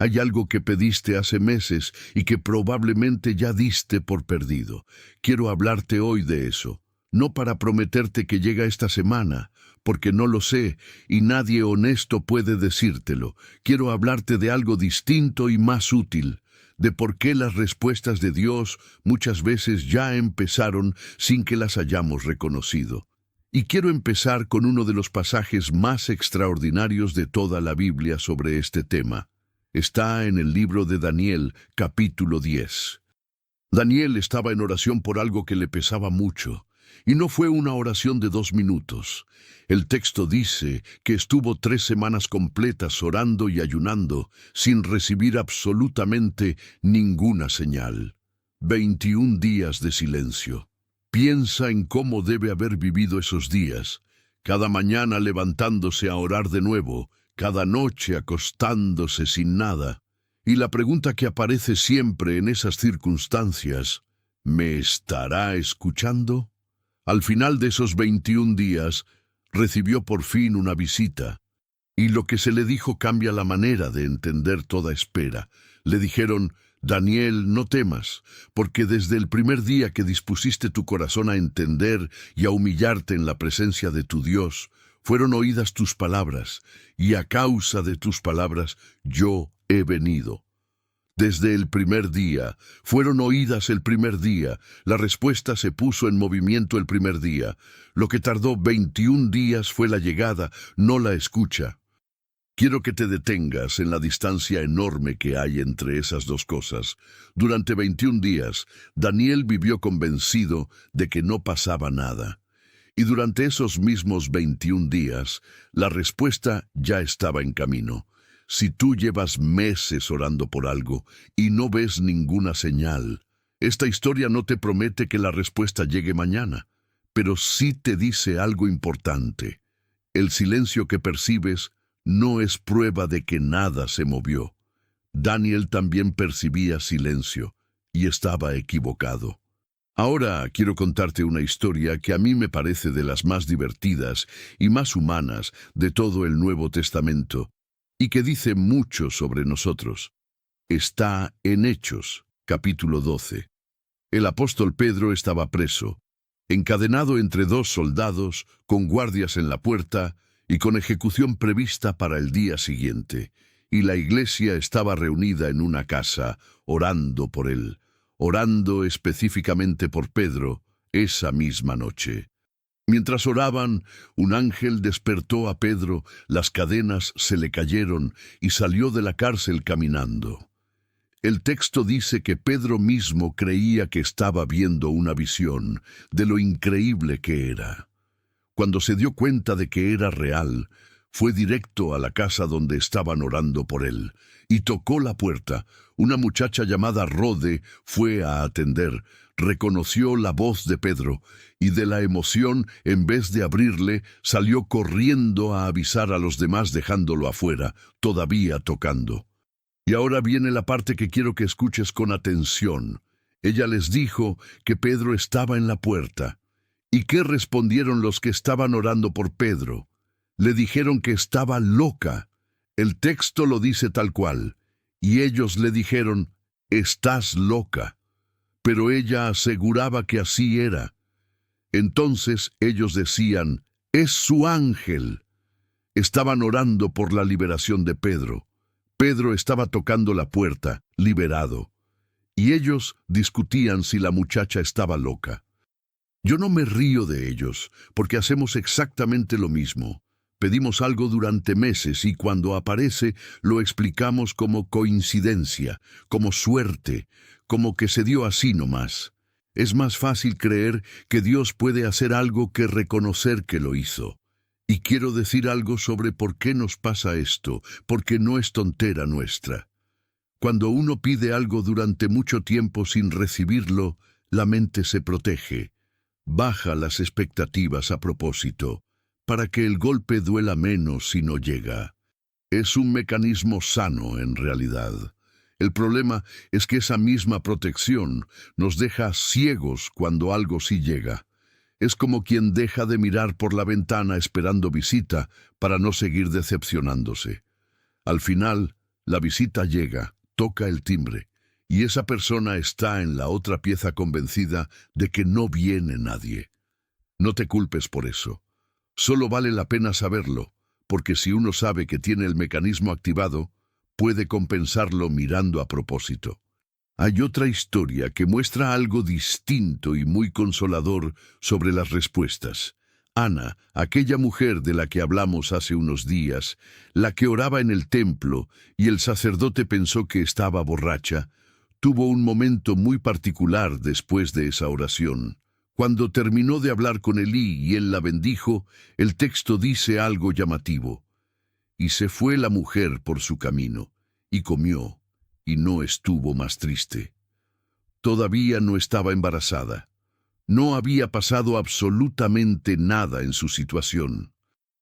Hay algo que pediste hace meses y que probablemente ya diste por perdido. Quiero hablarte hoy de eso. No para prometerte que llega esta semana, porque no lo sé y nadie honesto puede decírtelo. Quiero hablarte de algo distinto y más útil, de por qué las respuestas de Dios muchas veces ya empezaron sin que las hayamos reconocido. Y quiero empezar con uno de los pasajes más extraordinarios de toda la Biblia sobre este tema. Está en el libro de Daniel, capítulo 10. Daniel estaba en oración por algo que le pesaba mucho, y no fue una oración de 2 minutos. El texto dice que estuvo 3 semanas completas orando y ayunando, sin recibir absolutamente ninguna señal. 21 días de silencio. Piensa en cómo debe haber vivido esos días, cada mañana levantándose a orar de nuevo, cada noche acostándose sin nada. Y la pregunta que aparece siempre en esas circunstancias, ¿me estará escuchando? Al final de esos 21 días, recibió por fin una visita. Y lo que se le dijo cambia la manera de entender toda espera. Le dijeron: Daniel, no temas, porque desde el primer día que dispusiste tu corazón a entender y a humillarte en la presencia de tu Dios, fueron oídas tus palabras, y a causa de tus palabras yo he venido. Desde el primer día, fueron oídas el primer día, la respuesta se puso en movimiento el primer día. Lo que tardó 21 días fue la llegada, no la escucha. Quiero que te detengas en la distancia enorme que hay entre esas dos cosas. Durante 21 días, Daniel vivió convencido de que no pasaba nada. Y durante esos mismos 21 días, la respuesta ya estaba en camino. Si tú llevas meses orando por algo y no ves ninguna señal, esta historia no te promete que la respuesta llegue mañana, pero sí te dice algo importante. El silencio que percibes no es prueba de que nada se movió. Daniel también percibía silencio y estaba equivocado. Ahora quiero contarte una historia que a mí me parece de las más divertidas y más humanas de todo el Nuevo Testamento, y que dice mucho sobre nosotros. Está en Hechos, capítulo 12. El apóstol Pedro estaba preso, encadenado entre 2 soldados, con guardias en la puerta y con ejecución prevista para el día siguiente, y la iglesia estaba reunida en una casa, orando por él, orando específicamente por Pedro, esa misma noche. Mientras oraban, un ángel despertó a Pedro, las cadenas se le cayeron y salió de la cárcel caminando. El texto dice que Pedro mismo creía que estaba viendo una visión de lo increíble que era. Cuando se dio cuenta de que era real, fue directo a la casa donde estaban orando por él y tocó la puerta. Una muchacha llamada Rode fue a atender, reconoció la voz de Pedro y de la emoción, en vez de abrirle, salió corriendo a avisar a los demás dejándolo afuera, todavía tocando. Y ahora viene la parte que quiero que escuches con atención. Ella les dijo que Pedro estaba en la puerta. ¿Y qué respondieron los que estaban orando por Pedro? Le dijeron que estaba loca. El texto lo dice tal cual. Y ellos le dijeron: «Estás loca». Pero ella aseguraba que así era. Entonces ellos decían: «Es su ángel». Estaban orando por la liberación de Pedro. Pedro estaba tocando la puerta, liberado. Y ellos discutían si la muchacha estaba loca. Yo no me río de ellos, porque hacemos exactamente lo mismo. Pedimos algo durante meses y cuando aparece lo explicamos como coincidencia, como suerte, como que se dio así nomás. Es más fácil creer que Dios puede hacer algo que reconocer que lo hizo. Y quiero decir algo sobre por qué nos pasa esto, porque no es tontera nuestra. Cuando uno pide algo durante mucho tiempo sin recibirlo, la mente se protege, baja las expectativas a propósito, para que el golpe duela menos si no llega. Es un mecanismo sano en realidad. El problema es que esa misma protección nos deja ciegos cuando algo sí llega. Es como quien deja de mirar por la ventana esperando visita para no seguir decepcionándose. Al final, La visita llega, toca el timbre, y esa persona está en la otra pieza convencida de que no viene nadie. No te culpes por eso. Solo vale la pena saberlo, porque si uno sabe que tiene el mecanismo activado, puede compensarlo mirando a propósito. Hay otra historia que muestra algo distinto y muy consolador sobre las respuestas. Ana, aquella mujer de la que hablamos hace unos días, la que oraba en el templo y el sacerdote pensó que estaba borracha, tuvo un momento muy particular después de esa oración. Cuando terminó de hablar con Elí y él la bendijo, el texto dice algo llamativo. Y se fue la mujer por su camino, y comió, y no estuvo más triste. Todavía no estaba embarazada. No había pasado absolutamente nada en su situación.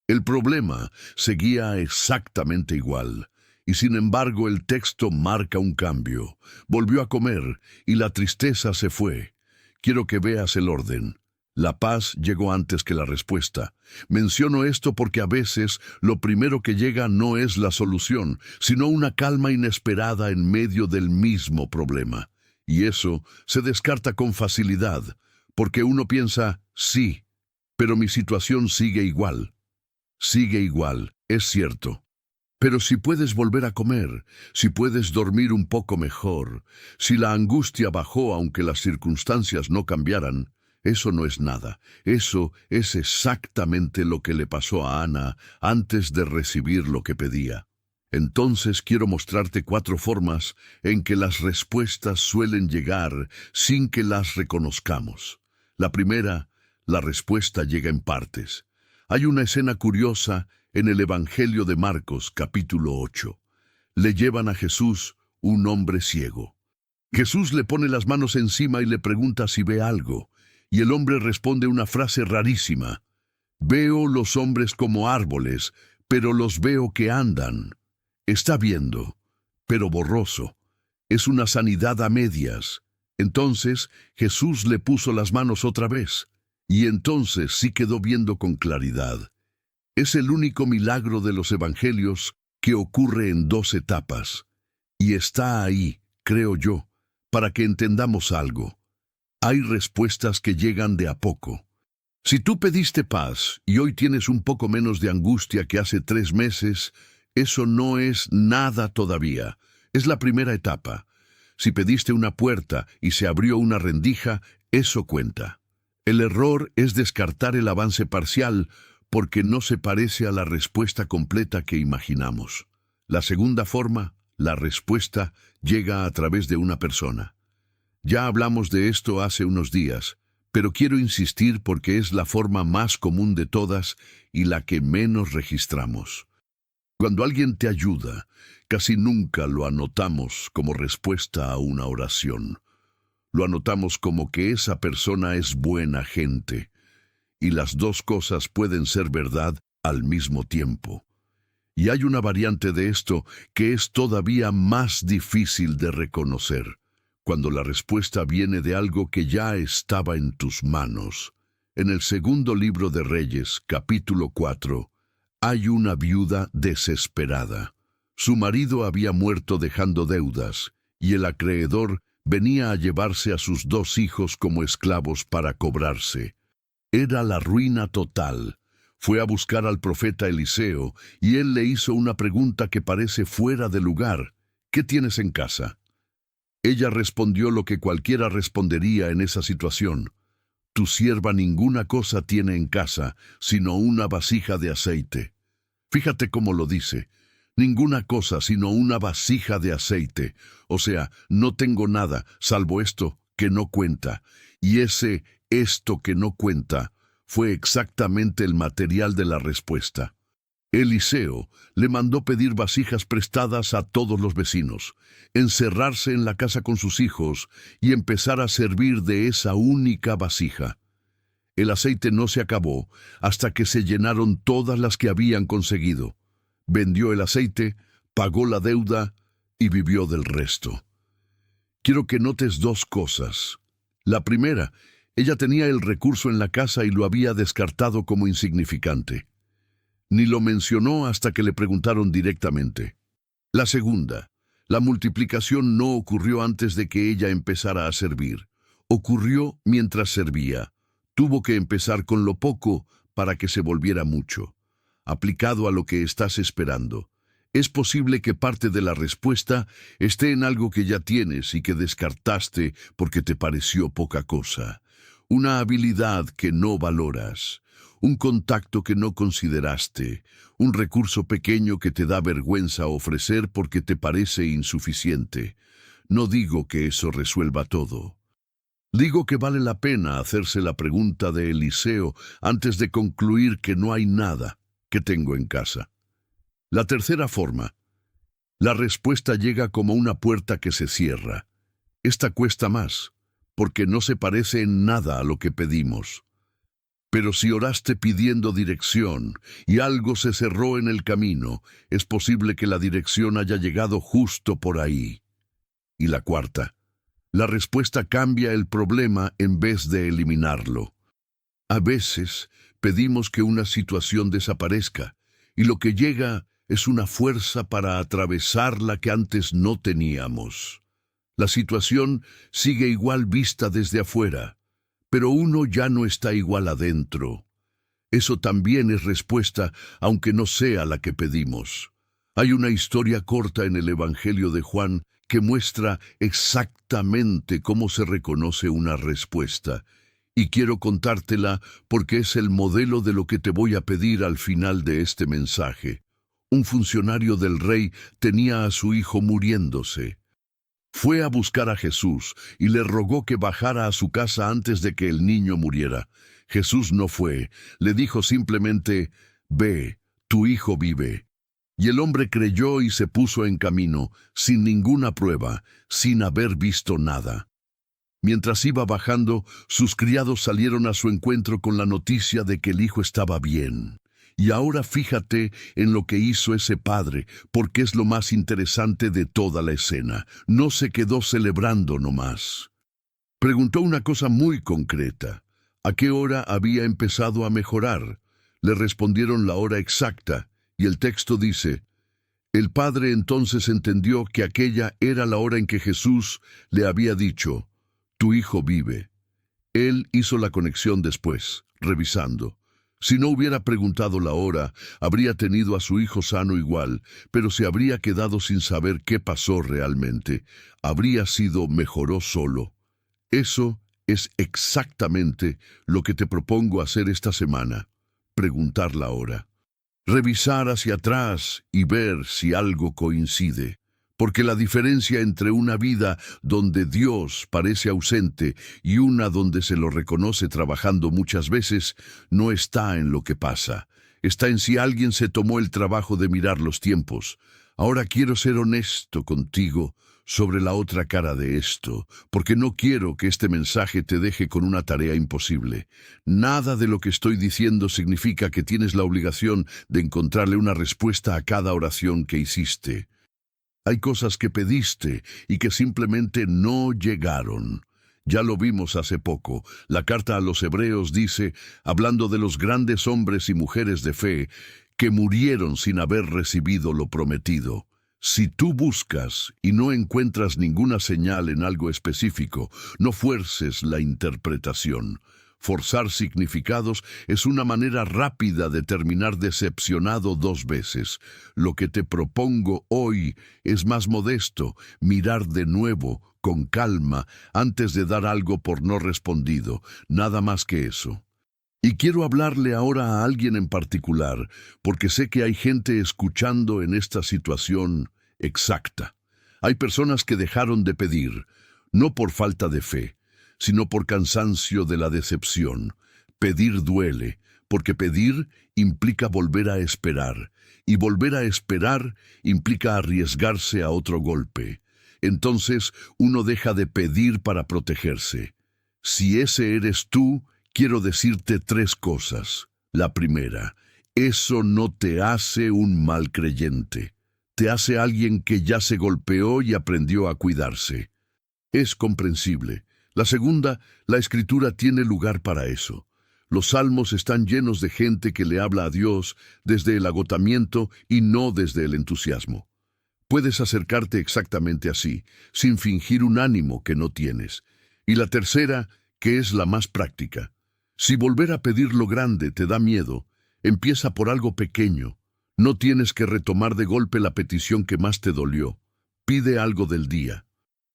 El problema seguía exactamente igual, y sin embargo el texto marca un cambio. Volvió a comer, y la tristeza se fue. Quiero que veas el orden. La paz llegó antes que la respuesta. Menciono esto porque a veces lo primero que llega no es la solución, sino una calma inesperada en medio del mismo problema. Y eso se descarta con facilidad, porque uno piensa, sí, pero mi situación sigue igual. Sigue igual, es cierto. Pero si puedes volver a comer, si puedes dormir un poco mejor, si la angustia bajó aunque las circunstancias no cambiaran, eso no es nada. Eso es exactamente lo que le pasó a Ana antes de recibir lo que pedía. Entonces quiero mostrarte 4 formas en que las respuestas suelen llegar sin que las reconozcamos. La primera, la respuesta llega en partes. Hay una escena curiosa en el Evangelio de Marcos, capítulo 8. Le llevan a Jesús, un hombre ciego. Jesús le pone las manos encima y le pregunta si ve algo, y el hombre responde una frase rarísima. Veo los hombres como árboles, pero los veo que andan. Está viendo, pero borroso. Es una sanidad a medias. Entonces Jesús le puso las manos otra vez, y entonces sí quedó viendo con claridad. Es el único milagro de los evangelios que ocurre en 2 etapas. Y está ahí, creo yo, para que entendamos algo. Hay respuestas que llegan de a poco. Si tú pediste paz y hoy tienes un poco menos de angustia que hace 3 meses, eso no es nada todavía. Es la primera etapa. Si pediste una puerta y se abrió una rendija, eso cuenta. El error es descartar el avance parcial porque no se parece a la respuesta completa que imaginamos. La segunda forma, la respuesta, llega a través de una persona. Ya hablamos de esto hace unos días, pero quiero insistir porque es la forma más común de todas y la que menos registramos. Cuando alguien te ayuda, casi nunca lo anotamos como respuesta a una oración. Lo anotamos como que esa persona es buena gente. Y las 2 cosas pueden ser verdad al mismo tiempo. Y hay una variante de esto que es todavía más difícil de reconocer, cuando la respuesta viene de algo que ya estaba en tus manos. En el segundo libro de Reyes, capítulo 4, hay una viuda desesperada. Su marido había muerto dejando deudas, y el acreedor venía a llevarse a sus 2 hijos como esclavos para cobrarse. Era la ruina total. Fue a buscar al profeta Eliseo, y él le hizo una pregunta que parece fuera de lugar. ¿Qué tienes en casa? Ella respondió lo que cualquiera respondería en esa situación. Tu sierva ninguna cosa tiene en casa, sino una vasija de aceite. Fíjate cómo lo dice. Ninguna cosa, sino una vasija de aceite. O sea, no tengo nada, salvo esto que no cuenta. Y esto que no cuenta fue exactamente el material de la respuesta. Eliseo le mandó pedir vasijas prestadas a todos los vecinos, encerrarse en la casa con sus hijos y empezar a servir de esa única vasija. El aceite no se acabó hasta que se llenaron todas las que habían conseguido. Vendió el aceite, pagó la deuda y vivió del resto. Quiero que notes 2 cosas. La primera, ella tenía el recurso en la casa y lo había descartado como insignificante. Ni lo mencionó hasta que le preguntaron directamente. La segunda, la multiplicación no ocurrió antes de que ella empezara a servir. Ocurrió mientras servía. Tuvo que empezar con lo poco para que se volviera mucho. Aplicado a lo que estás esperando. Es posible que parte de la respuesta esté en algo que ya tienes y que descartaste porque te pareció poca cosa. Una habilidad que no valoras, un contacto que no consideraste, un recurso pequeño que te da vergüenza ofrecer porque te parece insuficiente. No digo que eso resuelva todo. Digo que vale la pena hacerse la pregunta de Eliseo antes de concluir que no hay nada que tengo en casa. La tercera forma. La respuesta llega como una puerta que se cierra. Esta cuesta más, porque no se parece en nada a lo que pedimos. Pero si oraste pidiendo dirección y algo se cerró en el camino, es posible que la dirección haya llegado justo por ahí. Y la cuarta. La respuesta cambia el problema en vez de eliminarlo. A veces pedimos que una situación desaparezca, y lo que llega es una fuerza para atravesar la que antes no teníamos. La situación sigue igual vista desde afuera, pero uno ya no está igual adentro. Eso también es respuesta, aunque no sea la que pedimos. Hay una historia corta en el Evangelio de Juan que muestra exactamente cómo se reconoce una respuesta. Y quiero contártela porque es el modelo de lo que te voy a pedir al final de este mensaje. Un funcionario del rey tenía a su hijo muriéndose. Fue a buscar a Jesús y le rogó que bajara a su casa antes de que el niño muriera. Jesús no fue, le dijo simplemente, «Ve, tu hijo vive». Y el hombre creyó y se puso en camino, sin ninguna prueba, sin haber visto nada. Mientras iba bajando, sus criados salieron a su encuentro con la noticia de que el hijo estaba bien. Y ahora fíjate en lo que hizo ese padre, porque es lo más interesante de toda la escena. No se quedó celebrando nomás. Preguntó una cosa muy concreta. ¿A qué hora había empezado a mejorar? Le respondieron la hora exacta, y el texto dice, el padre entonces entendió que aquella era la hora en que Jesús le había dicho, tu hijo vive. Él hizo la conexión después, revisando. Si no hubiera preguntado la hora, habría tenido a su hijo sano igual, pero se habría quedado sin saber qué pasó realmente. Habría sido mejoró solo. Eso es exactamente lo que te propongo hacer esta semana. Preguntar la hora. Revisar hacia atrás y ver si algo coincide. Porque la diferencia entre una vida donde Dios parece ausente y una donde se lo reconoce trabajando muchas veces, no está en lo que pasa. Está en si alguien se tomó el trabajo de mirar los tiempos. Ahora quiero ser honesto contigo sobre la otra cara de esto, porque no quiero que este mensaje te deje con una tarea imposible. Nada de lo que estoy diciendo significa que tienes la obligación de encontrarle una respuesta a cada oración que hiciste. Hay cosas que pediste y que simplemente no llegaron. Ya lo vimos hace poco. La carta a los Hebreos dice, hablando de los grandes hombres y mujeres de fe, que murieron sin haber recibido lo prometido. Si tú buscas y no encuentras ninguna señal en algo específico, no fuerces la interpretación. Forzar significados es una manera rápida de terminar decepcionado 2 veces. Lo que te propongo hoy es más modesto, mirar de nuevo, con calma, antes de dar algo por no respondido, nada más que eso. Y quiero hablarle ahora a alguien en particular, porque sé que hay gente escuchando en esta situación exacta. Hay personas que dejaron de pedir, no por falta de fe, sino por cansancio de la decepción. Pedir duele, porque pedir implica volver a esperar, y volver a esperar implica arriesgarse a otro golpe. Entonces, uno deja de pedir para protegerse. Si ese eres tú, quiero decirte 3 cosas. La primera, eso no te hace un mal creyente. Te hace alguien que ya se golpeó y aprendió a cuidarse. Es comprensible. La segunda, la Escritura tiene lugar para eso. Los salmos están llenos de gente que le habla a Dios desde el agotamiento y no desde el entusiasmo. Puedes acercarte exactamente así, sin fingir un ánimo que no tienes. Y la tercera, que es la más práctica. Si volver a pedir lo grande te da miedo, empieza por algo pequeño. No tienes que retomar de golpe la petición que más te dolió. Pide algo del día.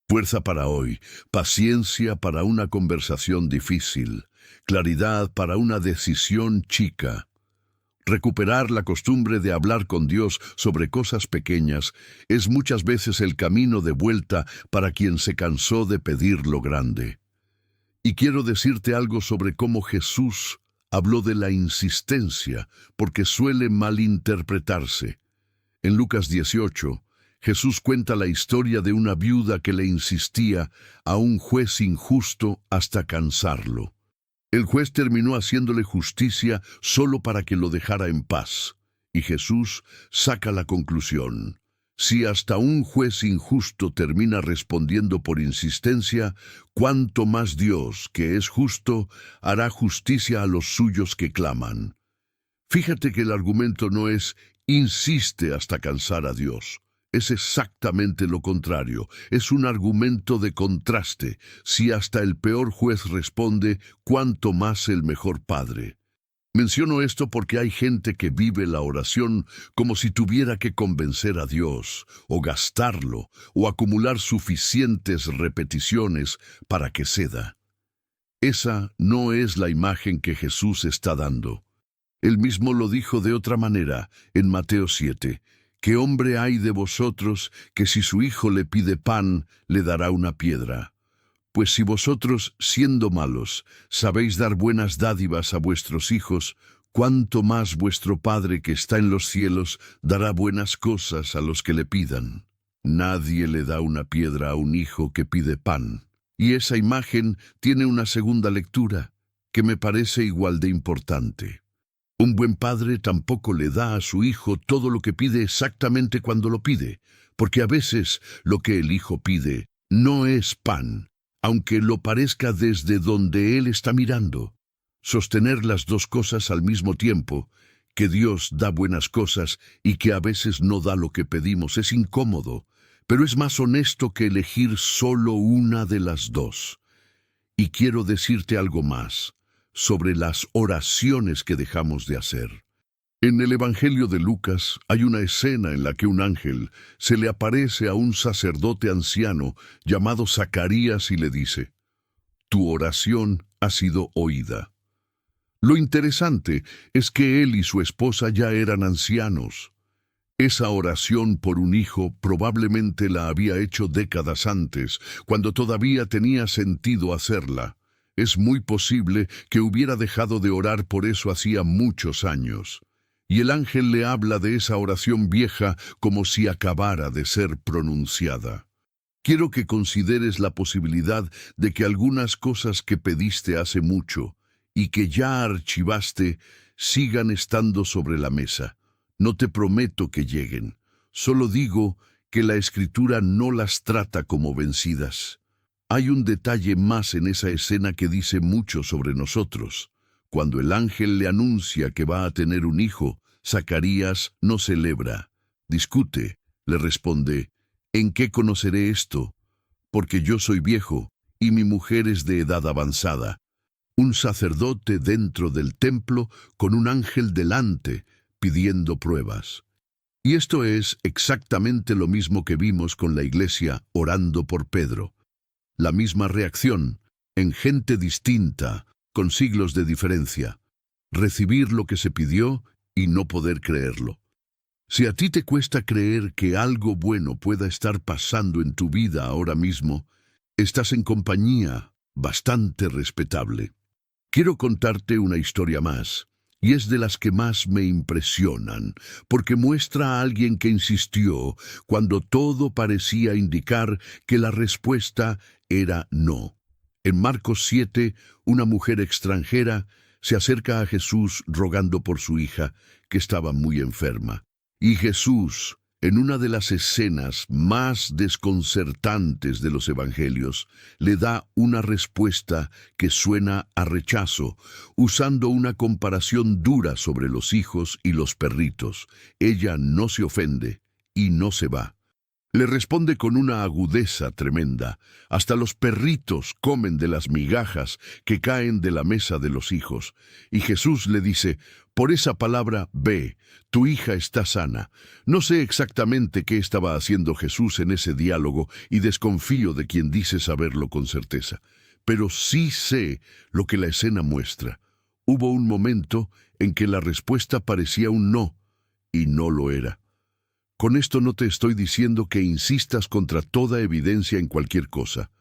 Fuerza para hoy, paciencia para una conversación difícil, claridad para una decisión chica. Recuperar la costumbre de hablar con Dios sobre cosas pequeñas es muchas veces el camino de vuelta para quien se cansó de pedir lo grande. Y quiero decirte algo sobre cómo Jesús habló de la insistencia, porque suele malinterpretarse. En Lucas 18, Jesús cuenta la historia de una viuda que le insistía a un juez injusto hasta cansarlo. El juez terminó haciéndole justicia solo para que lo dejara en paz. Y Jesús saca la conclusión. Si hasta un juez injusto termina respondiendo por insistencia, cuánto más Dios, que es justo, hará justicia a los suyos que claman. Fíjate que el argumento no es insiste hasta cansar a Dios. Es exactamente lo contrario, es un argumento de contraste. Si hasta el peor juez responde, cuánto más el mejor Padre. Menciono esto porque hay gente que vive la oración como si tuviera que convencer a Dios, o gastarlo, o acumular suficientes repeticiones para que ceda. Esa no es la imagen que Jesús está dando. Él mismo lo dijo de otra manera en Mateo 7. ¿Qué hombre hay de vosotros que si su hijo le pide pan, le dará una piedra? Pues si vosotros, siendo malos, sabéis dar buenas dádivas a vuestros hijos, cuánto más vuestro Padre que está en los cielos dará buenas cosas a los que le pidan. Nadie le da una piedra a un hijo que pide pan. Y esa imagen tiene una segunda lectura, que me parece igual de importante. Un buen padre tampoco le da a su hijo todo lo que pide exactamente cuando lo pide, porque a veces lo que el hijo pide no es pan, aunque lo parezca desde donde él está mirando. Sostener las dos cosas al mismo tiempo, que Dios da buenas cosas y que a veces no da lo que pedimos, es incómodo, pero es más honesto que elegir solo una de las dos. Y quiero decirte algo más sobre las oraciones que dejamos de hacer. En el Evangelio de Lucas hay una escena en la que un ángel se le aparece a un sacerdote anciano llamado Zacarías y le dice: «Tu oración ha sido oída». Lo interesante es que él y su esposa ya eran ancianos. Esa oración por un hijo probablemente la había hecho décadas antes, cuando todavía tenía sentido hacerla. Es muy posible que hubiera dejado de orar por eso hacía muchos años. Y el ángel le habla de esa oración vieja como si acabara de ser pronunciada. Quiero que consideres la posibilidad de que algunas cosas que pediste hace mucho y que ya archivaste sigan estando sobre la mesa. No te prometo que lleguen, solo digo que la Escritura no las trata como vencidas. Hay un detalle más en esa escena que dice mucho sobre nosotros. Cuando el ángel le anuncia que va a tener un hijo, Zacarías no celebra, discute, le responde: «¿En qué conoceré esto? Porque yo soy viejo y mi mujer es de edad avanzada». Un sacerdote dentro del templo con un ángel delante, pidiendo pruebas. Y esto es exactamente lo mismo que vimos con la iglesia orando por Pedro. La misma reacción, en gente distinta, con siglos de diferencia. Recibir lo que se pidió y no poder creerlo. Si a ti te cuesta creer que algo bueno pueda estar pasando en tu vida ahora mismo, estás en compañía bastante respetable. Quiero contarte una historia más, y es de las que más me impresionan, porque muestra a alguien que insistió cuando todo parecía indicar que la respuesta era no. En Marcos 7, una mujer extranjera se acerca a Jesús rogando por su hija, que estaba muy enferma. Y Jesús, en una de las escenas más desconcertantes de los evangelios, le da una respuesta que suena a rechazo, usando una comparación dura sobre los hijos y los perritos. Ella no se ofende y no se va. Le responde con una agudeza tremenda. Hasta los perritos comen de las migajas que caen de la mesa de los hijos. Y Jesús le dice, por esa palabra, ve, tu hija está sana. No sé exactamente qué estaba haciendo Jesús en ese diálogo y desconfío de quien dice saberlo con certeza. Pero sí sé lo que la escena muestra. Hubo un momento en que la respuesta parecía un no, y no lo era. Con esto no te estoy diciendo que insistas contra toda evidencia en cualquier cosa.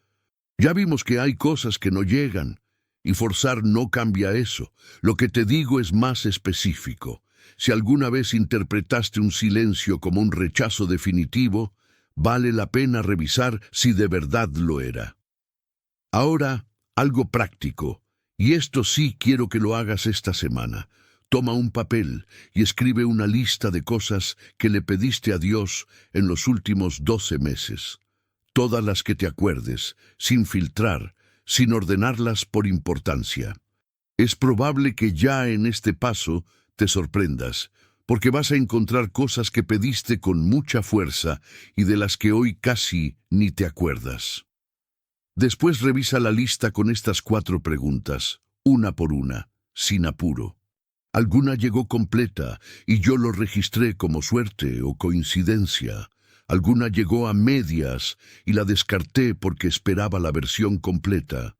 Ya vimos que hay cosas que no llegan, y forzar no cambia eso. Lo que te digo es más específico. Si alguna vez interpretaste un silencio como un rechazo definitivo, vale la pena revisar si de verdad lo era. Ahora, algo práctico, y esto sí quiero que lo hagas esta semana. Toma un papel y escribe una lista de cosas que le pediste a Dios en los últimos 12 meses. Todas las que te acuerdes, sin filtrar, sin ordenarlas por importancia. Es probable que ya en este paso te sorprendas, porque vas a encontrar cosas que pediste con mucha fuerza y de las que hoy casi ni te acuerdas. Después revisa la lista con estas 4 preguntas, una por una, sin apuro. Alguna llegó completa y yo lo registré como suerte o coincidencia. Alguna llegó a medias y la descarté porque esperaba la versión completa.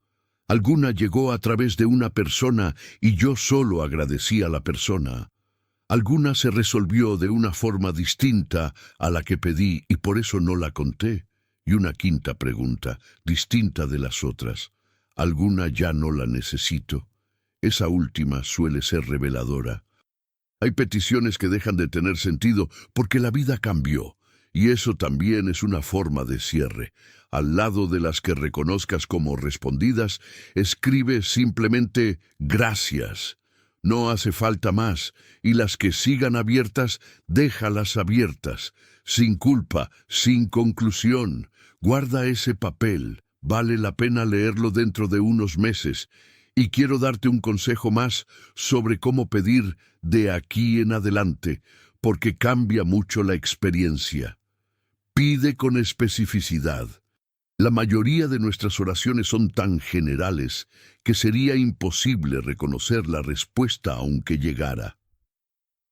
Alguna llegó a través de una persona y yo solo agradecí a la persona. Alguna se resolvió de una forma distinta a la que pedí y por eso no la conté. Y una quinta pregunta, distinta de las otras. Alguna ya no la necesito. Esa última suele ser reveladora. Hay peticiones que dejan de tener sentido porque la vida cambió, y eso también es una forma de cierre. Al lado de las que reconozcas como respondidas, escribe simplemente gracias. No hace falta más, y las que sigan abiertas, déjalas abiertas, sin culpa, sin conclusión. Guarda ese papel, vale la pena leerlo dentro de unos meses. Y quiero darte un consejo más sobre cómo pedir de aquí en adelante, porque cambia mucho la experiencia. Pide con especificidad. La mayoría de nuestras oraciones son tan generales que sería imposible reconocer la respuesta aunque llegara.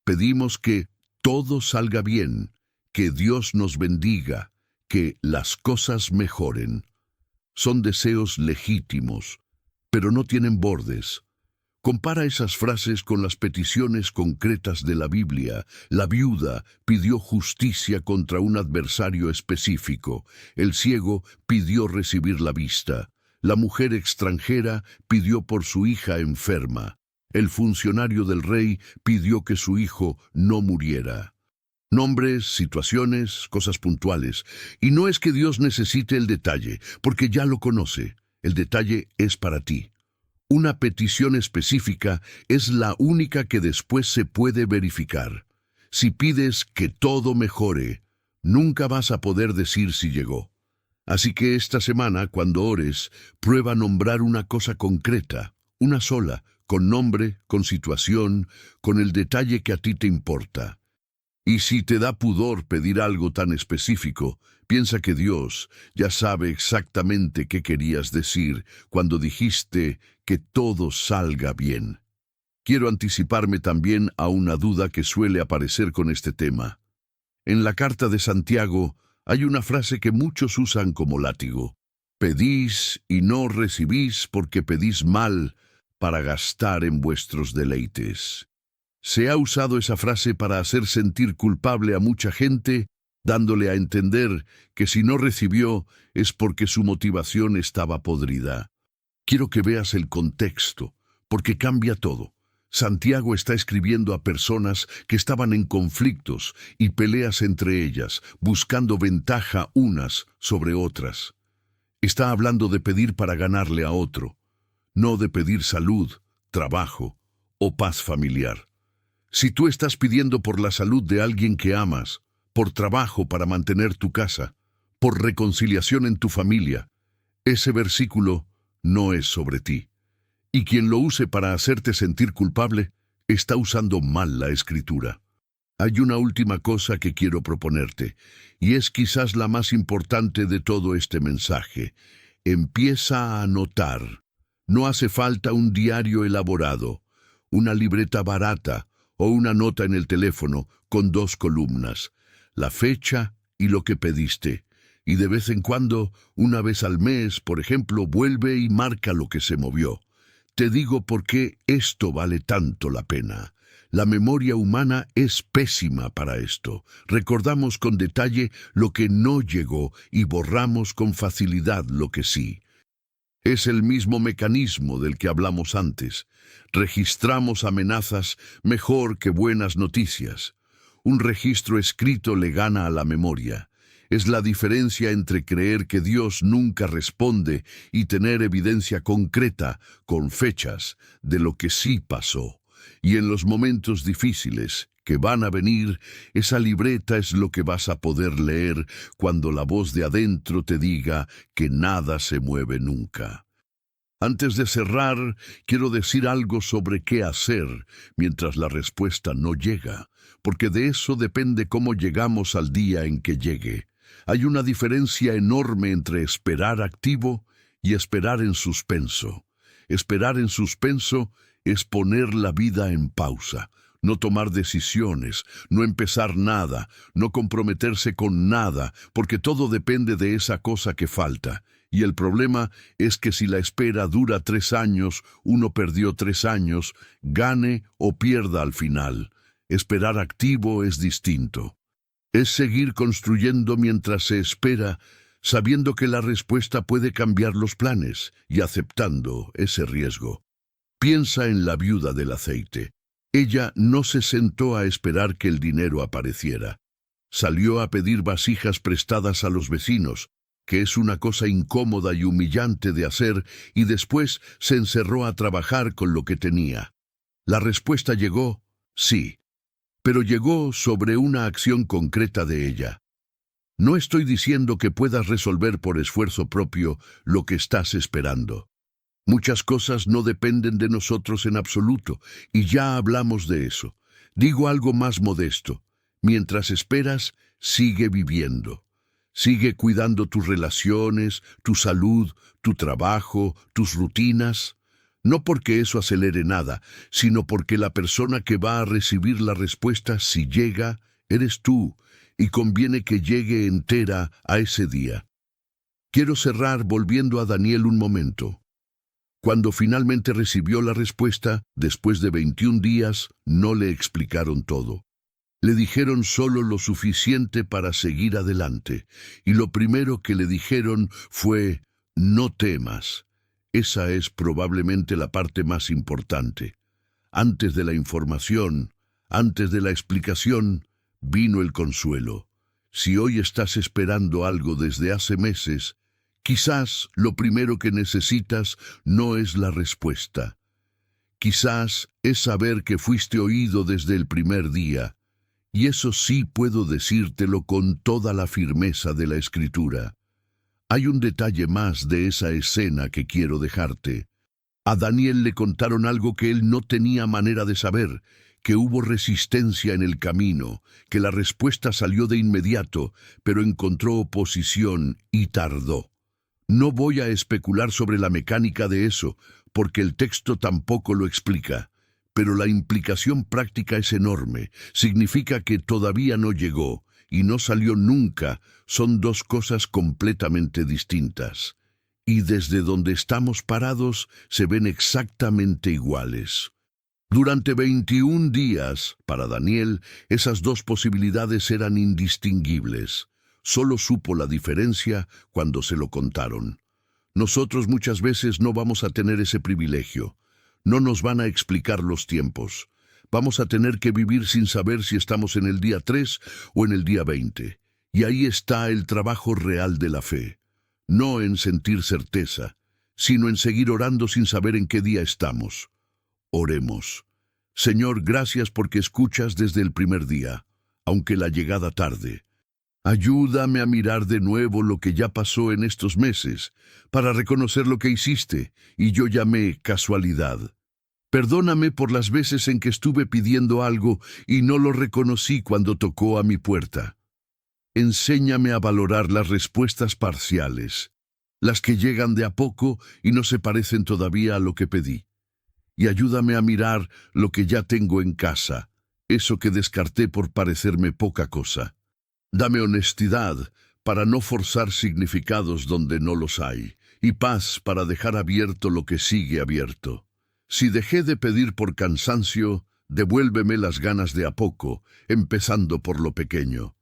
Pedimos que todo salga bien, que Dios nos bendiga, que las cosas mejoren. Son deseos legítimos, pero no tienen bordes. Compara esas frases con las peticiones concretas de la Biblia. La viuda pidió justicia contra un adversario específico. El ciego pidió recibir la vista. La mujer extranjera pidió por su hija enferma. El funcionario del rey pidió que su hijo no muriera. Nombres, situaciones, cosas puntuales. Y no es que Dios necesite el detalle, porque ya lo conoce. El detalle es para ti. Una petición específica es la única que después se puede verificar. Si pides que todo mejore, nunca vas a poder decir si llegó. Así que esta semana, cuando ores, prueba a nombrar una cosa concreta, una sola, con nombre, con situación, con el detalle que a ti te importa. Y si te da pudor pedir algo tan específico, piensa que Dios ya sabe exactamente qué querías decir cuando dijiste que todo salga bien. Quiero anticiparme también a una duda que suele aparecer con este tema. En la carta de Santiago hay una frase que muchos usan como látigo. Pedís y no recibís porque pedís mal para gastar en vuestros deleites. Se ha usado esa frase para hacer sentir culpable a mucha gente, dándole a entender que si no recibió es porque su motivación estaba podrida. Quiero que veas el contexto, porque cambia todo. Santiago está escribiendo a personas que estaban en conflictos y peleas entre ellas, buscando ventaja unas sobre otras. Está hablando de pedir para ganarle a otro, no de pedir salud, trabajo o paz familiar. Si tú estás pidiendo por la salud de alguien que amas, por trabajo para mantener tu casa, por reconciliación en tu familia, ese versículo no es sobre ti. Y quien lo use para hacerte sentir culpable, está usando mal la Escritura. Hay una última cosa que quiero proponerte, y es quizás la más importante de todo este mensaje. Empieza a anotar. No hace falta un diario elaborado, una libreta barata o una nota en el teléfono con 2 columnas, la fecha y lo que pediste. Y de vez en cuando, una vez al mes, por ejemplo, vuelve y marca lo que se movió. Te digo por qué esto vale tanto la pena. La memoria humana es pésima para esto. Recordamos con detalle lo que no llegó y borramos con facilidad lo que sí. Es el mismo mecanismo del que hablamos antes. Registramos amenazas mejor que buenas noticias. Un registro escrito le gana a la memoria. Es la diferencia entre creer que Dios nunca responde y tener evidencia concreta, con fechas, de lo que sí pasó. Y en los momentos difíciles que van a venir, esa libreta es lo que vas a poder leer cuando la voz de adentro te diga que nada se mueve nunca. Antes de cerrar, quiero decir algo sobre qué hacer mientras la respuesta no llega, porque de eso depende cómo llegamos al día en que llegue. Hay una diferencia enorme entre esperar activo y esperar en suspenso. Esperar en suspenso es poner la vida en pausa, no tomar decisiones, no empezar nada, no comprometerse con nada, porque todo depende de esa cosa que falta. Y el problema es que si la espera dura 3 años, uno perdió 3 años, gane o pierda al final. Esperar activo es distinto. Es seguir construyendo mientras se espera, sabiendo que la respuesta puede cambiar los planes y aceptando ese riesgo. Piensa en la viuda del aceite. Ella no se sentó a esperar que el dinero apareciera. Salió a pedir vasijas prestadas a los vecinos, que es una cosa incómoda y humillante de hacer, y después se encerró a trabajar con lo que tenía. La respuesta llegó, sí, pero llegó sobre una acción concreta de ella. No estoy diciendo que puedas resolver por esfuerzo propio lo que estás esperando. Muchas cosas no dependen de nosotros en absoluto, y ya hablamos de eso. Digo algo más modesto. Mientras esperas, sigue viviendo. Sigue cuidando tus relaciones, tu salud, tu trabajo, tus rutinas. No porque eso acelere nada, sino porque la persona que va a recibir la respuesta, si llega, eres tú, y conviene que llegue entera a ese día. Quiero cerrar volviendo a Daniel un momento. Cuando finalmente recibió la respuesta, después de 21 días, no le explicaron todo. Le dijeron solo lo suficiente para seguir adelante, y lo primero que le dijeron fue, no temas. Esa es probablemente la parte más importante. Antes de la información, antes de la explicación, vino el consuelo. Si hoy estás esperando algo desde hace meses, quizás lo primero que necesitas no es la respuesta. Quizás es saber que fuiste oído desde el primer día. Y eso sí puedo decírtelo con toda la firmeza de la Escritura. Hay un detalle más de esa escena que quiero dejarte. A Daniel le contaron algo que él no tenía manera de saber, que hubo resistencia en el camino, que la respuesta salió de inmediato, pero encontró oposición y tardó. No voy a especular sobre la mecánica de eso, porque el texto tampoco lo explica. Pero la implicación práctica es enorme. Significa que todavía no llegó y no salió nunca. Son dos cosas completamente distintas. Y desde donde estamos parados se ven exactamente iguales. Durante 21 días, para Daniel, esas dos posibilidades eran indistinguibles. Solo supo la diferencia cuando se lo contaron. Nosotros muchas veces no vamos a tener ese privilegio. No nos van a explicar los tiempos. Vamos a tener que vivir sin saber si estamos en el día 3 o en el día 20. Y ahí está el trabajo real de la fe. No en sentir certeza, sino en seguir orando sin saber en qué día estamos. Oremos. Señor, gracias porque escuchas desde el primer día, aunque la llegada tarde. Ayúdame a mirar de nuevo lo que ya pasó en estos meses, para reconocer lo que hiciste, y yo llamé casualidad. Perdóname por las veces en que estuve pidiendo algo y no lo reconocí cuando tocó a mi puerta. Enséñame a valorar las respuestas parciales, las que llegan de a poco y no se parecen todavía a lo que pedí. Y ayúdame a mirar lo que ya tengo en casa, eso que descarté por parecerme poca cosa. Dame honestidad para no forzar significados donde no los hay, y paz para dejar abierto lo que sigue abierto. Si dejé de pedir por cansancio, devuélveme las ganas de a poco, empezando por lo pequeño.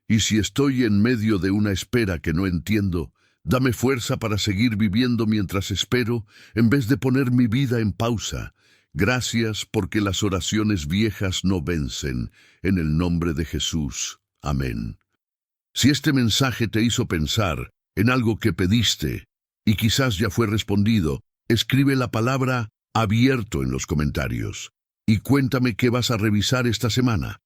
Y si estoy en medio de una espera que no entiendo, dame fuerza para seguir viviendo mientras espero, en vez de poner mi vida en pausa. Gracias porque las oraciones viejas no vencen. En el nombre de Jesús. Amén. Si este mensaje te hizo pensar en algo que pediste y quizás ya fue respondido, escribe la palabra abierto en los comentarios y cuéntame qué vas a revisar esta semana.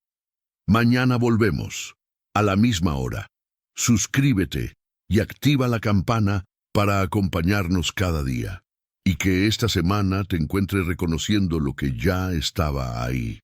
Mañana volvemos, a la misma hora. Suscríbete y activa la campana para acompañarnos cada día. Y que esta semana te encuentre reconociendo lo que ya estaba ahí.